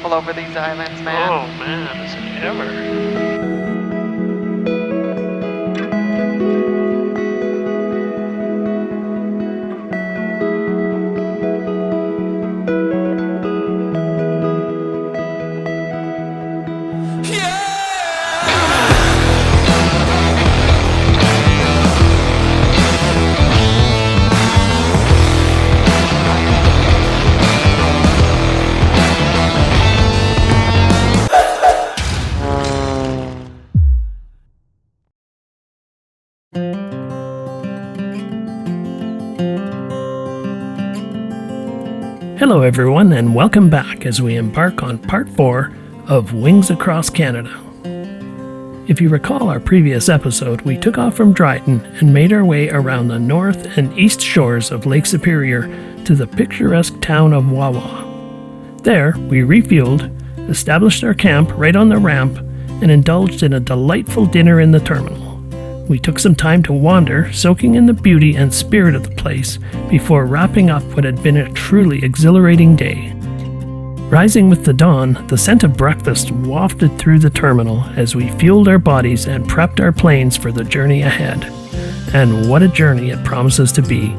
beautiful over these islands, man. Oh man, is it ever? Hello everyone, and welcome back as we embark on part 4 of Wings Across Canada. If you recall our previous episode, we took off from Dryden and made our way around the north and east shores of Lake Superior to the picturesque town of Wawa. There, we refueled, established our camp right on the ramp, and indulged in a delightful dinner in the terminal. We took some time to wander, soaking in the beauty and spirit of the place, before wrapping up what had been a truly exhilarating day. Rising with the dawn, the scent of breakfast wafted through the terminal as we fueled our bodies and prepped our planes for the journey ahead. And what a journey it promises to be.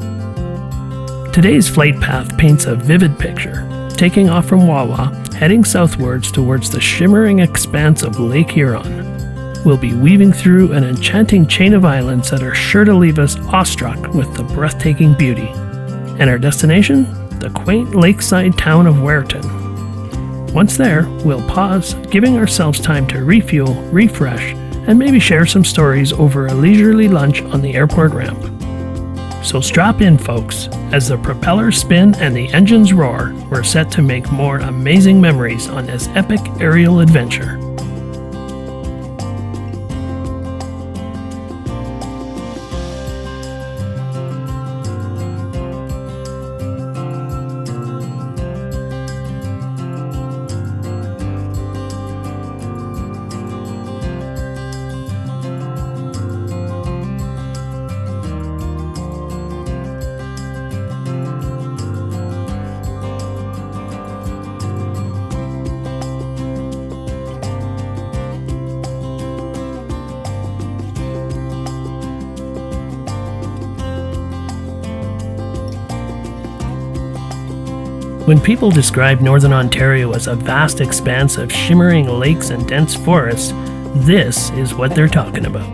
Today's flight path paints a vivid picture, taking off from Wawa, heading southwards towards the shimmering expanse of Lake Huron. We'll be weaving through an enchanting chain of islands that are sure to leave us awestruck with the breathtaking beauty. And our destination? The quaint lakeside town of Wiarton. Once there, we'll pause, giving ourselves time to refuel, refresh, and maybe share some stories over a leisurely lunch on the airport ramp. So strap in, folks, as the propellers spin and the engines roar, we're set to make more amazing memories on this epic aerial adventure. When people describe Northern Ontario as a vast expanse of shimmering lakes and dense forests, this is what they're talking about.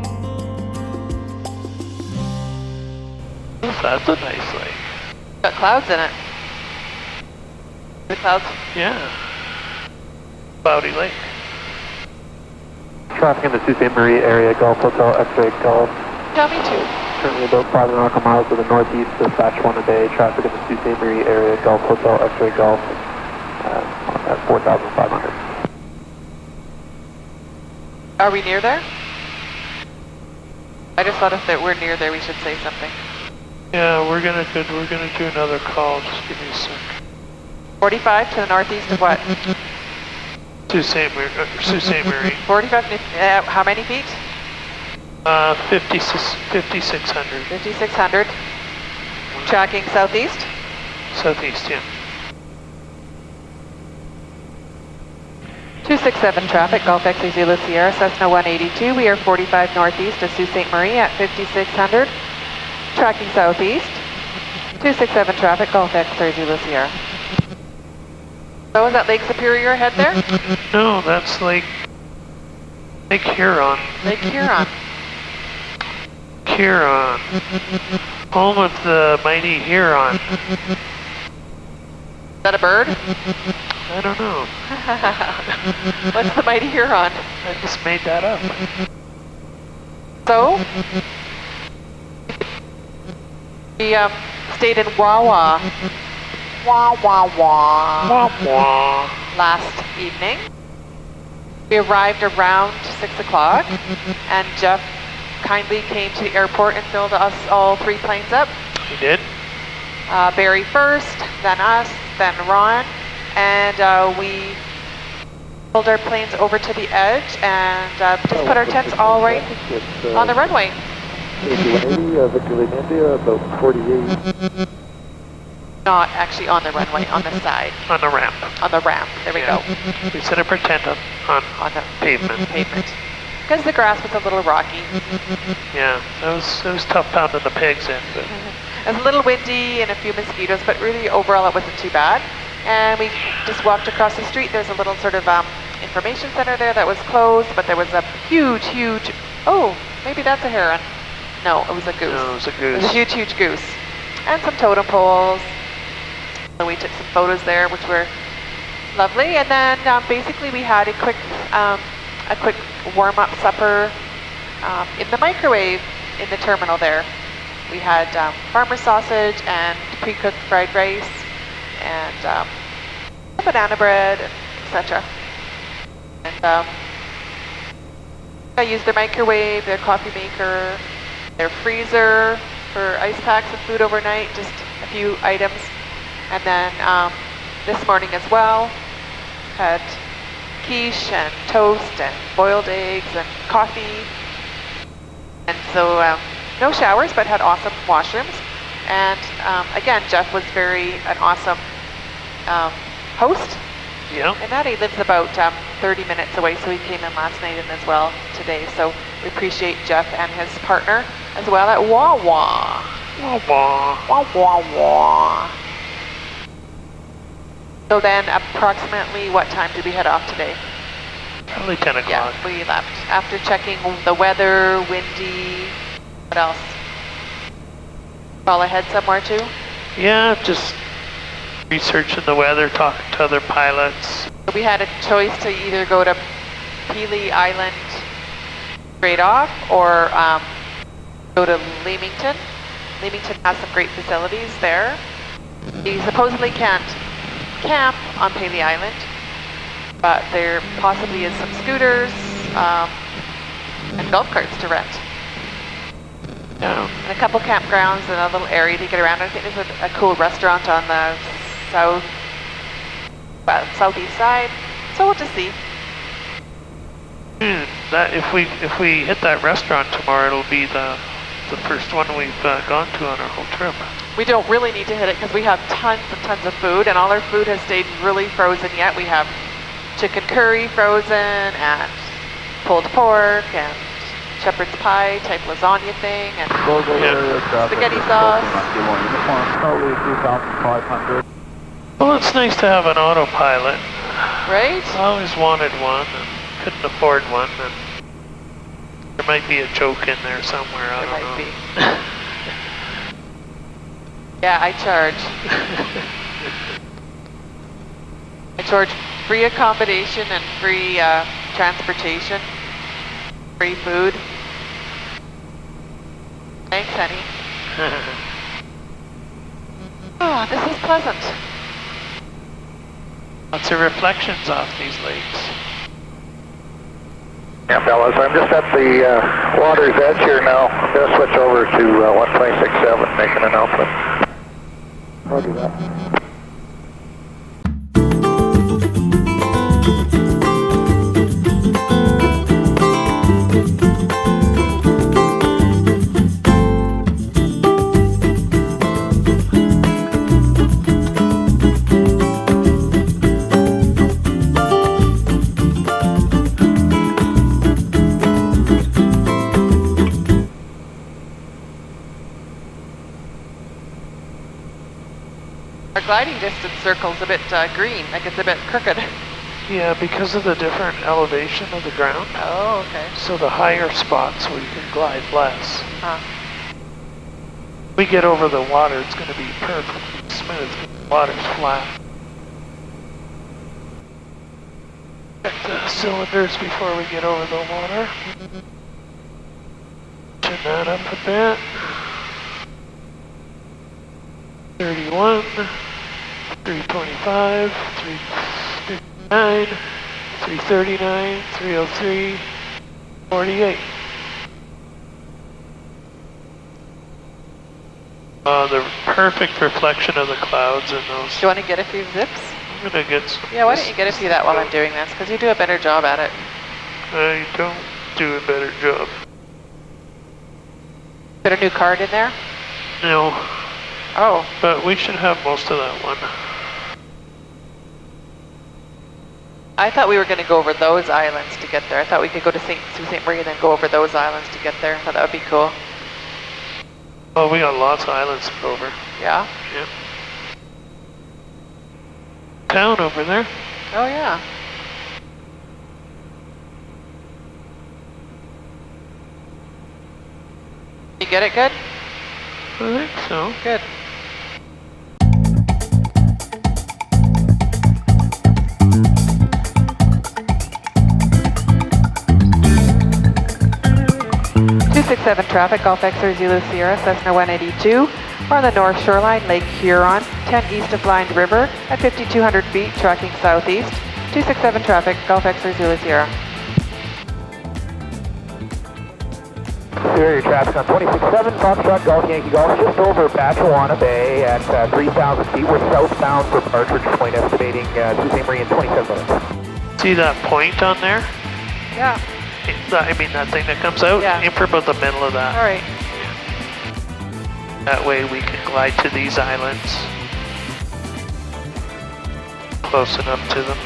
That's a nice lake. Got clouds in it. The clouds? Yeah. Cloudy lake. Traffic in the Sault Ste. Marie area, Golf Hotel, X-Ray Golf. Tell me too. Currently about 5 nautical miles to the northeast, dispatch 1 a day. Traffic in the Sault Ste. Marie area, Golf Hotel, X-Ray Golf, at 4,500. Are we near there? I just thought if that we're near there, we should say something. Yeah, we're gonna do another call. Just give me a sec. 45 to the northeast of what? Sault Ste. Marie. 45, how many feet? 5,600. 5,600. Tracking southeast? Southeast, yeah. 267 traffic, Golf X-Ray Zulu Sierra, Cessna 182. We are 45 northeast of Sault Ste. Marie at 5,600. Tracking southeast. 267 traffic, Golf X-Ray Zulu Sierra. So is that Lake Superior ahead there? No, that's Lake Huron. Lake Huron. Huron. Home of the mighty Huron. Is that a bird? I don't know. What's the mighty Huron? I just made that up. So, we stayed in Wawa. Wawa. Last evening. We arrived around 6 o'clock, and Jeff kindly came to the airport and filled us all 3 planes up. He did? Barry first, then us, then Ron, and we pulled our planes over to the edge and just put our tents all right on the runway. Victor Lake India, about 48. Not actually on the runway, on the side. On the ramp. On the ramp, there we Yeah. go. We set a pretend on On the pavement. pavement. Because the grass was a little rocky. Yeah, it was tough pounding the pegs in, but It was a little windy and a few mosquitoes, but really overall it wasn't too bad. And we just walked across the street. There's a little sort of information center there that was closed, but there was a huge, oh, maybe that's a heron. No, it was a goose. no, it was a It was goose. a huge goose. And some totem poles. So we took some photos there, which were lovely. And then basically we had a quick warm-up supper in the microwave in the terminal there. We had farmer sausage and pre-cooked fried rice and banana bread, etc. And I used their microwave, their coffee maker, their freezer for ice packs and food overnight, just a few items. And then this morning as well, had quiche and toast and boiled eggs and coffee. And so no showers, but had awesome washrooms. And again, Jeff was an awesome host. Yeah. And Maddie lives about 30 minutes away, so he came in last night and as well today. So we appreciate Jeff and his partner as well at Wawa. Wawa. Wawa. So then approximately what time did we head off today? Probably 10 o'clock. Yeah, we left. After checking the weather, windy, what else? Call ahead somewhere too? Yeah, just researching the weather, talking to other pilots. We had a choice to either go to Pelee Island straight off or go to Leamington. Leamington has some great facilities there. You supposedly can't camp on Pelee Island, but there possibly is some scooters and golf carts to rent. Yeah. And a couple campgrounds and a little area to get around. I think there's a cool restaurant on the southeast side. So we'll just see. That if we hit that restaurant tomorrow, it'll be the first one we've gone to on our whole trip. We don't really need to hit it because we have tons and tons of food, and all our food has stayed really frozen yet. We have chicken curry frozen and pulled pork and shepherd's pie type lasagna thing and spaghetti sauce. Currently 2,500. Well, it's nice to have an autopilot. Right? I always wanted one and couldn't afford one. And there might be a joke in there somewhere. I There don't might know. be. Yeah, I charge. I charge free accommodation and free transportation, free food. Thanks, honey. Oh, this is pleasant. Lots of reflections off these lakes. Yeah, fellas, I'm just at the water's edge here now. I'm going to switch over to 126.7, make an announcement. Roger that. Our gliding distance circle's a bit green, like it's a bit crooked. Yeah, because of the different elevation of the ground. Oh, okay. So the higher spots we can glide less. Huh. We get over the water, it's going to be perfectly smooth. The water's flat. Check the cylinders before we get over the water. Turn that up a bit. 31, 325, 359, 339, 303, 48. The perfect reflection of the clouds in those. Do you want to get a few zips? I'm gonna get some. Yeah, why don't you get a few that while I'm doing this? Because you do a better job at it. I don't do a better job. Put a new card in there? No. Oh, but we should have most of that one. I thought we were going to go over those islands to get there. I thought we could go to Sault Ste. Marie and then go over those islands to get there. I thought that would be cool. Oh, we got lots of islands to go over. Yeah? Yeah. Town over there. Oh, yeah. You get it good? I think so. Good. Traffic, Golf X-ray Zulu Sierra, Cessna 182. We're on the north shoreline, Lake Huron, 10 east of Blind River, at 5,200 feet, tracking southeast. 267 traffic, Golf X-ray Zulu Sierra. Superior traffic on 26-7, Foxtrot Golf Yankee Golf, just over Batchewana Bay at 3,000 feet. We're southbound for Partridge Point, estimating Sault Ste. Marie in 27 minutes. See that point on there? Yeah. I mean that thing that comes out? Yeah. Aim for about the middle of that. All right. That way we can glide to these islands. Close enough to them.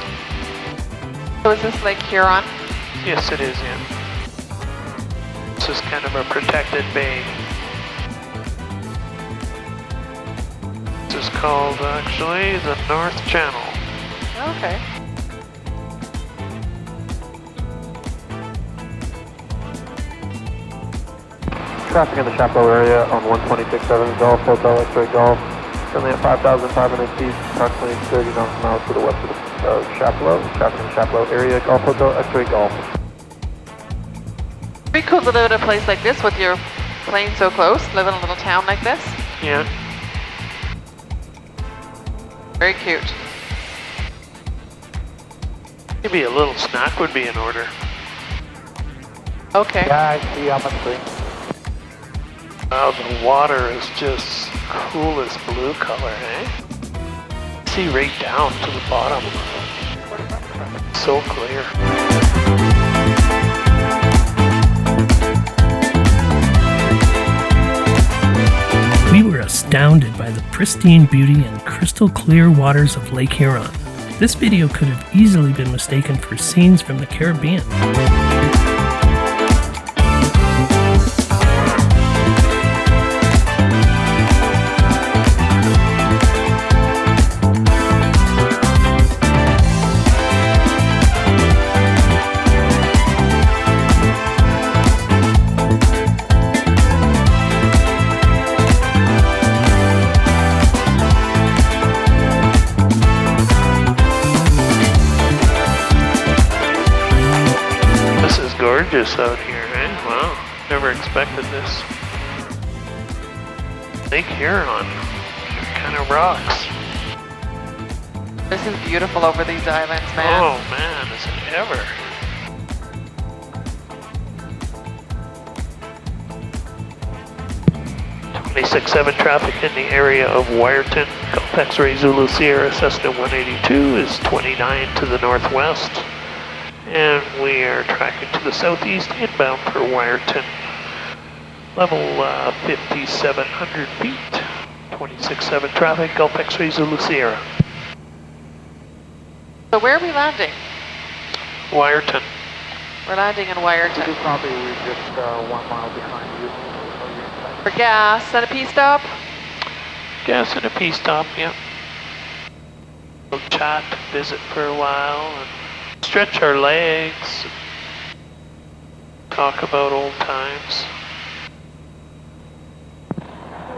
So is this Lake Huron? Yes, it is, yeah. This is kind of a protected bay. This is called, actually, the North Channel. Okay. Traffic in the Chapleau area on 126.7 Golf, Hotel X-ray Golf, currently at 5,500 feet, approximately 30 nautical miles to the west of Chapleau. Traffic in the Chapleau area, Golf Hotel X-ray Golf. Pretty cool to live in a place like this with your plane so close, live in a little town like this. Yeah. Very cute. Maybe a little snack would be in order. Okay. Yeah, I see on my screen. Wow, the water is just coolest blue color, eh? See right down to the bottom. So clear. We were astounded by the pristine beauty and crystal clear waters of Lake Huron. This video could have easily been mistaken for scenes from the Caribbean. Gorgeous out here, eh? Wow, never expected this. Lake Huron, kind of rocks. This is beautiful over these islands, man. Oh man, is it ever? .26-7 traffic in the area of Wiarton, Golf X-ray Zulu Sierra, Cessna 182 is 29 to the northwest. And we are tracking to the southeast, inbound for Wiarton. Level 5,700 feet. 26-7 traffic, Golf X-ray Zulu Sierra. So where are we landing? Wiarton. We're landing in Wiarton. Probably we're just 1 mile behind you. For gas and a pee stop? Gas and a pee stop, yep. We'll chat, visit for a while, and stretch our legs, talk about old times.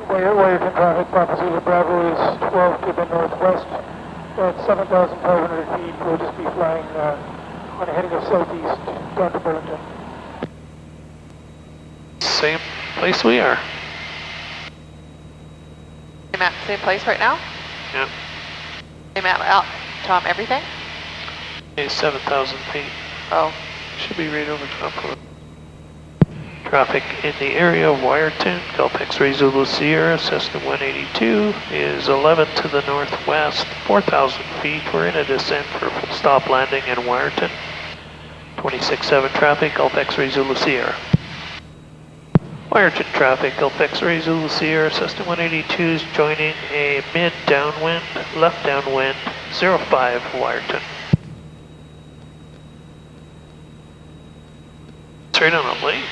Wiarton traffic, Papa Zulu Bravo is 12 to the northwest. At 7,500 feet, we'll just be flying on a heading of southeast down to Burlington. Same place we are. Same place right now? Yep. Same at Tom, everything? Okay, 7,000 feet. Oh. Should be right over top of it. Traffic in the area of Wiarton, Golf X-ray Zulu Sierra, Cessna 182 is 11 to the northwest, 4,000 feet. We're in a descent for full stop landing in Wiarton. 26-7 traffic, Golf X-ray Zulu Sierra. Wiarton traffic, Gulf X-ray Zulu Sierra, Cessna 182 is joining a mid downwind, left downwind, 05 Wiarton. Straight on a lake.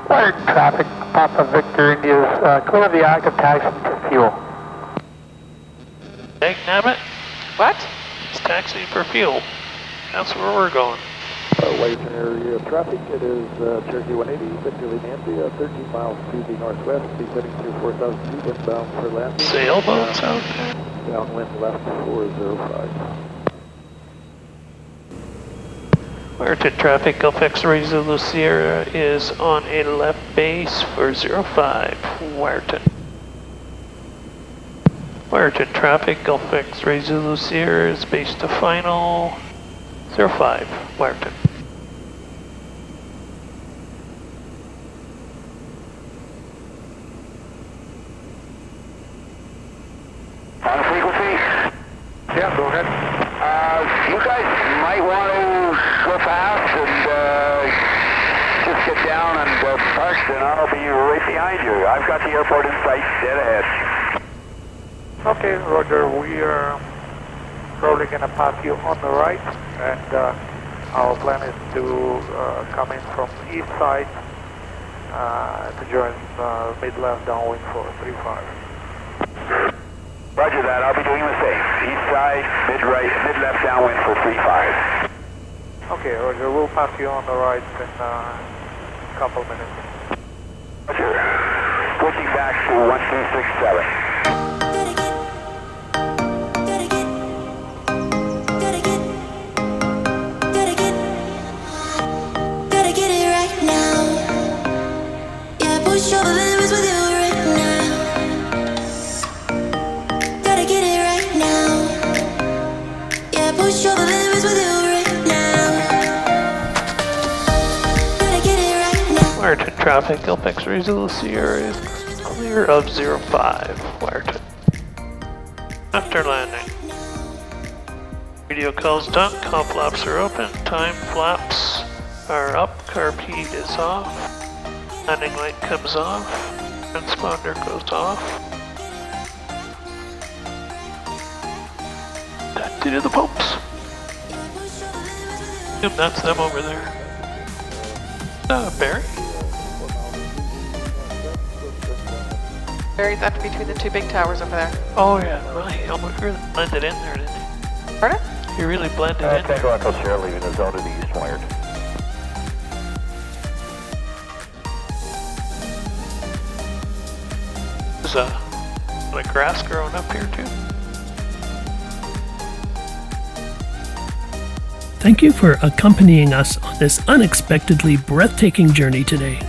Wiarton traffic, Papa Victor India is clear of the active taxi for fuel. Dag nabbit, What? it's taxiing for fuel. That's where we're going. Wiarton area traffic, it is Cherokee 180, Victor Lee Nancy, 13 miles to the northwest, descending through 4,000 feet inbound for landing. Sailboats out there. Downwind left 405. Wiarton traffic, Gulf X-ray Zulu Sierra is on a left base for 05 Wiarton. Wiarton traffic, Gulf X-ray Zulu Sierra is base to final 05 Wiarton. On frequency? Yeah, go ahead. You guys might want to go fast and just get down and park, and I'll be right behind you. I've got the airport in sight, dead ahead. Okay, Roger, we are probably going to pass you on the right, and our plan is to come in from east side to join mid-left downwind for 35. Roger that, I'll be doing the same. East side, mid-right, mid-left downwind for 35. Okay, Roger, we'll pass you on the right in a couple minutes. Roger. Switching back to 1267. Wiarton traffic, Gulf X-ray Zulu Sierra is clear of 05 Wiarton. After landing. Radio calls done, call flaps are open, time flaps are up, carb heat is off, landing light comes off, transponder goes off. Time to do the pumps. Yep, that's them over there. Barry? Barry's up between the two big towers over there. Oh yeah, well, he almost really blended in there, didn't he? Pardon? He really blended in there. Tango Echo Sierra leaving the zone to the east, Wired. There's like grass growing up here too. Thank you for accompanying us on this unexpectedly breathtaking journey today.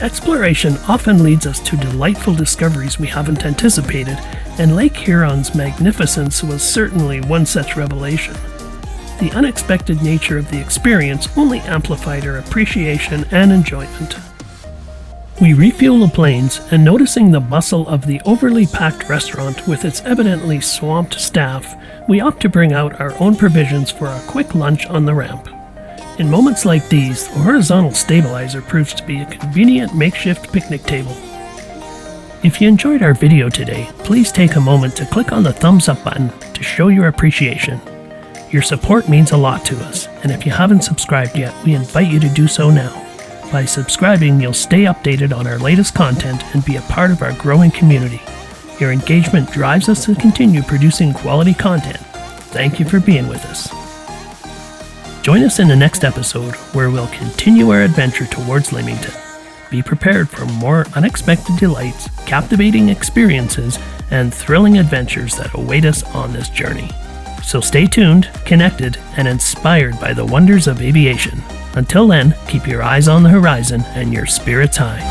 Exploration often leads us to delightful discoveries we haven't anticipated, and Lake Huron's magnificence was certainly one such revelation. The unexpected nature of the experience only amplified our appreciation and enjoyment. We refuel the planes, and noticing the bustle of the overly packed restaurant with its evidently swamped staff, we opt to bring out our own provisions for a quick lunch on the ramp. In moments like these, the horizontal stabilizer proves to be a convenient makeshift picnic table. If you enjoyed our video today, please take a moment to click on the thumbs up button to show your appreciation. Your support means a lot to us, and if you haven't subscribed yet, we invite you to do so now. By subscribing, you'll stay updated on our latest content and be a part of our growing community. Your engagement drives us to continue producing quality content. Thank you for being with us. Join us in the next episode where we'll continue our adventure towards Leamington. Be prepared for more unexpected delights, captivating experiences, and thrilling adventures that await us on this journey. So stay tuned, connected, and inspired by the wonders of aviation. Until then, keep your eyes on the horizon and your spirits high.